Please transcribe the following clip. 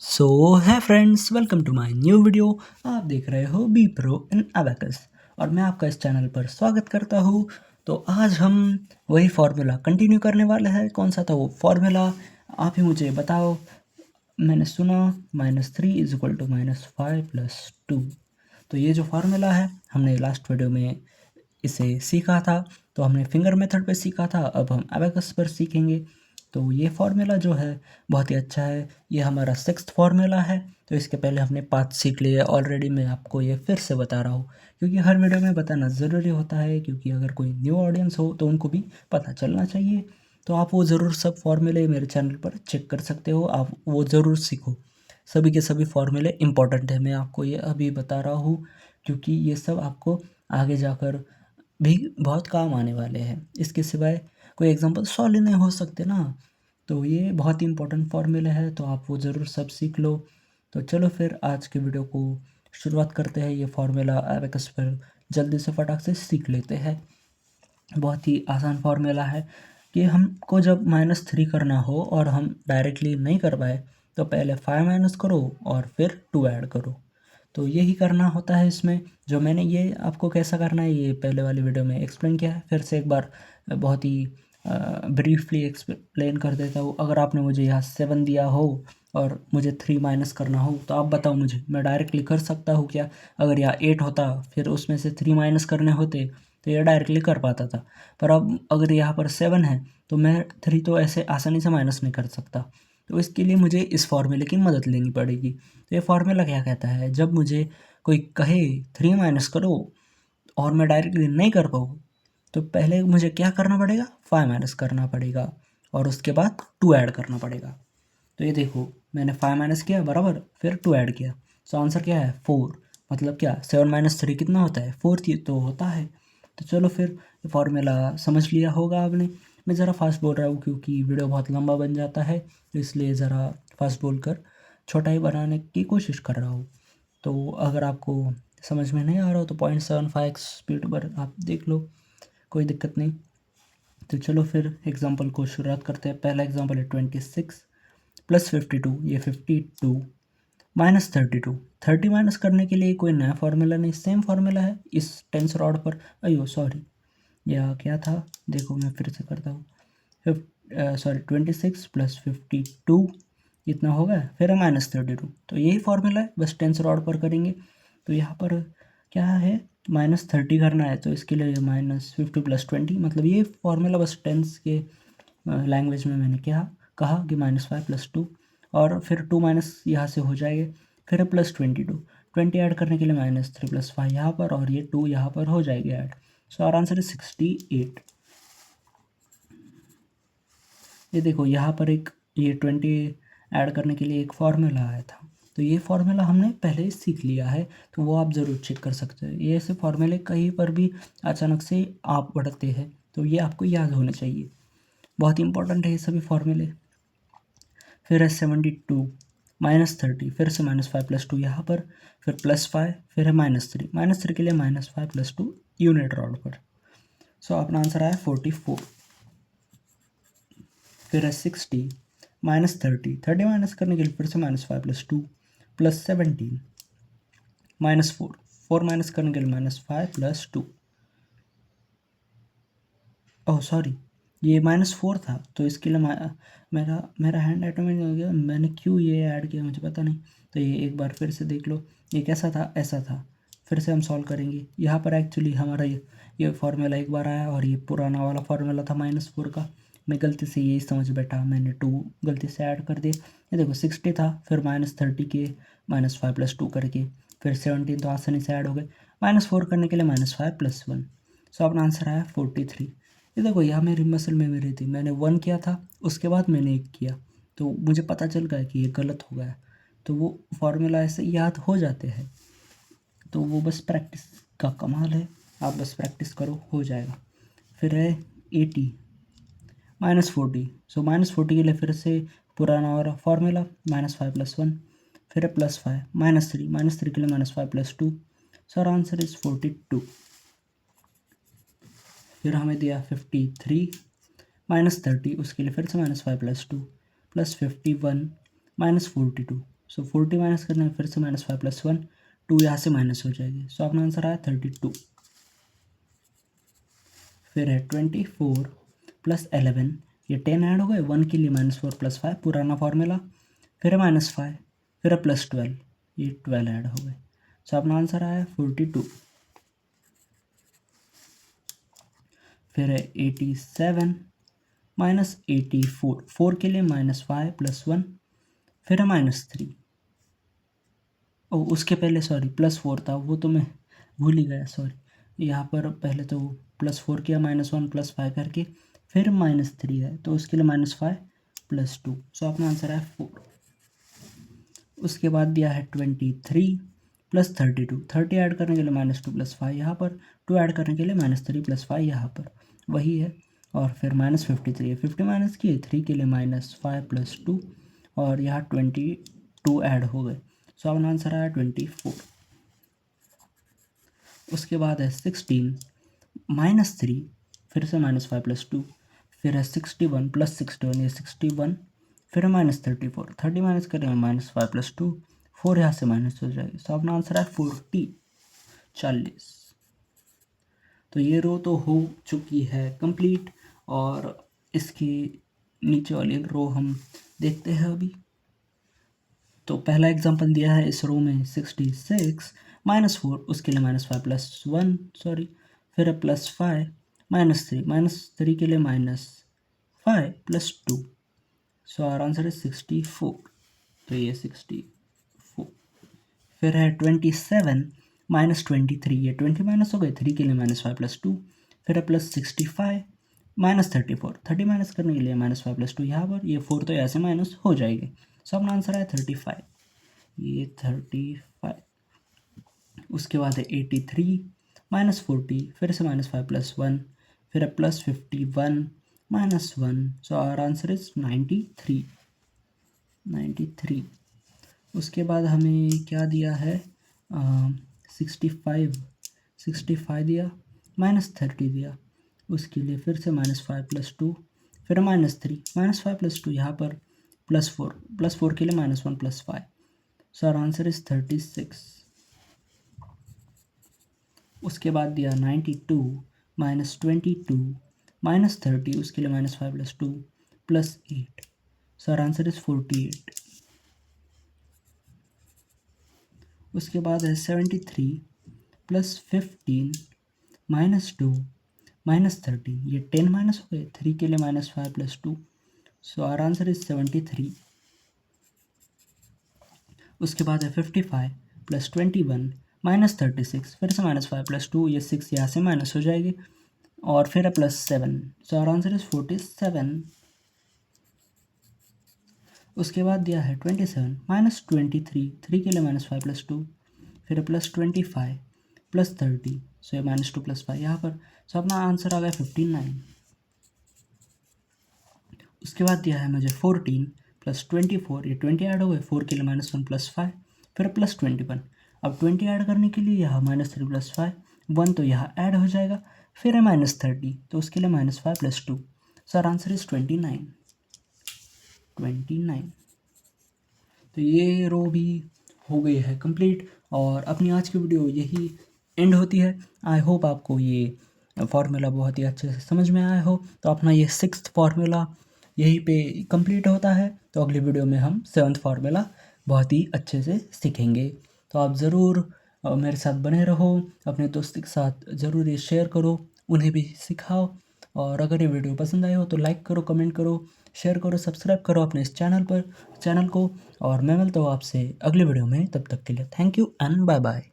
सो है friends, welcome to my new video. आप देख रहे हो बी प्रो इन अबैकस और मैं आपका इस चैनल पर स्वागत करता हूँ। तो आज हम वही फार्मूला कंटिन्यू करने वाले हैं। कौन सा था वो फार्मूला, आप ही मुझे बताओ। मैंने सुना -3 = -5 + 2। तो ये जो फार्मूला है हमने लास्ट वीडियो में इसे सीखा था। तो हमने फिंगर मेथड पे सीखा था, अब हम अबैकस पर सीखेंगे। तो ये फार्मूला जो है बहुत ही अच्छा है। ये हमारा 6th फार्मूला है। तो इसके पहले हमने 5 सीख लिए ऑलरेडी। मैं आपको ये फिर से बता रहा हूँ क्योंकि हर वीडियो में बताना ज़रूरी होता है, क्योंकि अगर कोई न्यू ऑडियंस हो तो उनको भी पता चलना चाहिए। तो आप वो ज़रूर सब फार्मूले मेरे चैनल पर चेक कर सकते हो, आप वो ज़रूर सीखो। सभी के सभी फार्मूले इंपॉर्टेंट है, मैं आपको ये अभी बता रहा हूँ क्योंकि ये सब आपको आगे जाकर भी बहुत काम आने वाले हैं। इसके सिवाय कोई एग्जांपल सॉल्व ही नहीं हो सकते ना। तो ये बहुत ही इंपॉर्टेंट फार्मूला है, तो आप वो ज़रूर सब सीख लो। तो चलो फिर आज के वीडियो को शुरुआत करते हैं। ये फार्मूला अबैकस पर जल्दी से फटाक से सीख लेते हैं। बहुत ही आसान फार्मूला है कि हमको जब -3 करना हो और हम डायरेक्टली नहीं कर पाए तो पहले 5 माइनस करो और फिर 2 ऐड करो। तो यही करना होता है इसमें। जो मैंने ये आपको कैसा करना है ये पहले वाली वीडियो में एक्सप्लेन किया है, फिर से एक बार बहुत ही ब्रीफली एक्सप्लेन कर देता हूँ। अगर आपने मुझे यहाँ 7 दिया हो और मुझे 3 माइनस करना हो तो आप बताओ मुझे, मैं डायरेक्टली कर सकता हूँ क्या? अगर यहाँ 8 होता फिर उसमें से 3 माइनस करने होते तो ये डायरेक्टली कर पाता था। पर अब अगर यहाँ पर 7 है तो मैं 3 तो ऐसे आसानी से माइनस नहीं कर सकता। तो इसके लिए मुझे इस फार्मूले की मदद लेनी पड़ेगी। तो ये फार्मूला क्या कहता है, जब मुझे कोई कहे 3 माइनस करो और मैं डायरेक्टली नहीं कर पाऊँ तो पहले मुझे क्या करना पड़ेगा, 5 माइनस करना पड़ेगा और उसके बाद 2 ऐड करना पड़ेगा। तो ये देखो, मैंने 5 माइनस किया बराबर, फिर 2 ऐड किया। सो आंसर क्या है 4। मतलब क्या 7 - 3 कितना होता है 4 तो होता है। तो चलो फिर फार्मूला समझ लिया होगा आपने। मैं ज़रा फास्ट बोल रहा हूँ क्योंकि वीडियो बहुत लंबा बन जाता है, तो इसलिए ज़रा फास्ट बोल कर छोटा ही बनाने की कोशिश कर रहा हूँ। तो अगर आपको समझ में नहीं आ रहा हो तो 0.75 स्पीड पर आप देख लो, कोई दिक्कत नहीं। तो चलो फिर एग्जांपल को शुरुआत करते हैं। पहला एग्जांपल है 26 + 52, ये 52 -32। 30 माइनस करने के लिए कोई नया फार्मूला नहीं, सेम फार्मूला है इस टेंस रॉड पर। अयो सॉरी, यह क्या था, देखो मैं फिर से करता हूँ। 26 + 52 इतना होगा, फिर है -32। तो यही फार्मूला है, बस टेंस रॉड पर करेंगे। तो यहाँ पर क्या है, -30 करना है तो इसके लिए -50 + 20, मतलब ये फार्मूला बस टेंस के लैंग्वेज में मैंने क्या कहा कि -5 + 2 और फिर 2 माइनस यहाँ से हो जाएगा, फिर +22। 20 ऐड करने के लिए -3 + 5 यहाँ पर और ये 2 यहाँ पर हो जाएगा add. So our answer is 68। ये देखो यहाँ पर एक ये 20 ऐड करने के लिए एक फार्मूला आया था। तो ये फार्मूला हमने पहले ही सीख लिया है, तो वो आप ज़रूर चेक कर सकते हो। ये ऐसे फार्मूले कहीं पर भी अचानक से आप बढ़ते हैं तो ये आपको याद होने चाहिए, बहुत इंपॉर्टेंट है ये सभी फार्मूले। फिर है 72 -30, फिर से -5 + 2 यहाँ पर, फिर +5, फिर है -3। -3 के लिए -5 + 2 यूनिट रॉड पर। सो अपना आंसर आया 44। फिर है 60 -30, 30 माइनस करने के लिए फिर से -5 + 2 +17 -4, 4 माइनस करने के लिए -5 + 2। ओह सॉरी, ये -4 था तो इसके लिए मेरा मेरा हैंड ऑटोमेटिक हो गया, मैंने क्यों ये ऐड किया मुझे पता नहीं। तो ये एक बार फिर से देख लो, ये कैसा था, ऐसा था। फिर से हम सॉल्व करेंगे। यहाँ पर एक्चुअली हमारा ये फार्मूला एक बार आया और ये पुराना वाला फार्मूला था -4 का। मैं गलती से यही समझ बैठा, मैंने 2 गलती से ऐड कर दिया। ये देखो 60 था, फिर -30 के -5 + 2 करके फिर 17 तो आसानी से ऐड हो गए। -4 करने के लिए -5 + 1। सो अपना आंसर आया 43। ये देखो यहाँ मेरी मसल मेमोरी थी, मैंने 1 किया था उसके बाद मैंने 1 किया तो मुझे पता चल गया कि ये गलत हो गया। तो वो फार्मूला ऐसे याद हो जाते हैं। तो वो बस प्रैक्टिस का कमाल है, आप बस प्रैक्टिस करो हो जाएगा। फिर है 80 -40। सो -40 के लिए फिर से पुराना वाला फार्मूला -5 + 1, फिर है +5 -3 के लिए -5 + 2। So our answer is 42। फिर हमें दिया 53 -30, उसके लिए फिर से -5 + 2 +51 -42। सो 40 माइनस करने में फिर से -5 + 1 2 यहाँ से माइनस हो जाएगी। सो अपना आंसर आया 32। फिर है 24 + 11, ये 10 ऐड हो गए, 1 के लिए -4 + 5 पुराना फार्मूला, फिर है -5, फिर है +12, ये 12 ऐड हो गए। सो अपना आंसर आया 42। फिर है 87 - 84, 4 के लिए -5 + 1, फिर है -3। ओ उसके पहले सॉरी +4 था, वो तो मैं भूल ही गया, सॉरी। यहाँ पर पहले तो +4 किया -1 + 5 करके, फिर -3 है तो उसके लिए -5 + 2। सो अपना आंसर है 4। उसके बाद दिया है 23 + 32, 30 ऐड करने के लिए -2 + 5 यहाँ पर, 2 ऐड करने के लिए -3 + 5 यहाँ पर, वही है। और फिर -53 है, 50 माइनस किए, 3 के लिए -5 + 2 और यहाँ 22 ऐड हो गए। सो अपना आंसर आया 24। उसके बाद है 16 - 3, फिर से -5 + 2, फिर है 61 + 61, ये 61, फिर है -34, 30 माइनस करेंगे -5 + 2, 4 यहाँ से माइनस हो जाएगी। सो अपना आंसर है 40। तो ये रो तो हो चुकी है कंप्लीट, और इसकी नीचे वाली रो हम देखते हैं अभी। तो पहला एग्जांपल दिया है इस रो में 66 -4, उसके लिए -5 + 1 सॉरी, फिर है +5 -3 के लिए -5 + 2। सो आवर आंसर है 64। तो ये 64। फिर है 27 - 23, ये 20 माइनस हो गए, 3 के लिए -5 + 2, फिर है +65 - 34, 30 माइनस करने के लिए -5 + 2 यहाँ पर, ये 4 तो यहाँ से माइनस हो जाएगी। सो अपना आंसर है 35, ये 35। उसके बाद है 83 - 40, फिर से -5 + 1, फिर है +51 - 1। So our answer is 93। उसके बाद हमें क्या दिया है, 65 दिया, -30 दिया, उसके लिए फिर से -5 + 2, फिर -3, -5 + 2 यहाँ पर, +4 के लिए -1 + 5। So our answer is 36। उसके बाद दिया 92 - 22 -30, उसके लिए -5 + 2 +8। So our answer is 48। उसके बाद है 73 + 15 -2 -30, ये 10 माइनस हो गए, 3 के लिए -5 + 2। So our answer is 73। उसके बाद है 55 + 21 -36, फिर से -5 + 2, ये 6 यहाँ से माइनस हो जाएगी, और फिर है +7। So our answer is 47। उसके बाद दिया है 27 - 23, 3 के लिए -5 + 2, फिर +25 +30, सो ये -2 + 5 यहाँ पर। सो अपना आंसर आ गया 59। उसके बाद दिया है मुझे 14 + 24, ये 20 ऐड हो गए, 4 के लिए -1 + 5, फिर +21। अब 20 ऐड करने के लिए यहाँ -3 + 5, 1 तो यहाँ ऐड हो जाएगा, फिर है -30, तो उसके लिए -5 + 2। So our answer is 29। तो ये रो भी हो गई है कंप्लीट, और अपनी आज की वीडियो यही एंड होती है। आई होप आपको ये फार्मूला बहुत ही अच्छे से समझ में आया हो। तो अपना ये 6th फार्मूला यहीं पे कंप्लीट होता है। तो अगली वीडियो में हम 7th फार्मूला बहुत ही अच्छे से सीखेंगे। तो आप ज़रूर मेरे साथ बने रहो, अपने दोस्त के साथ ज़रूर ये शेयर करो, उन्हें भी सिखाओ। और अगर ये वीडियो पसंद आए हो तो लाइक करो, कमेंट करो, शेयर करो, सब्सक्राइब करो अपने इस चैनल को। और मैं मिलता हूँ आपसे अगले वीडियो में, तब तक के लिए thank you and bye bye.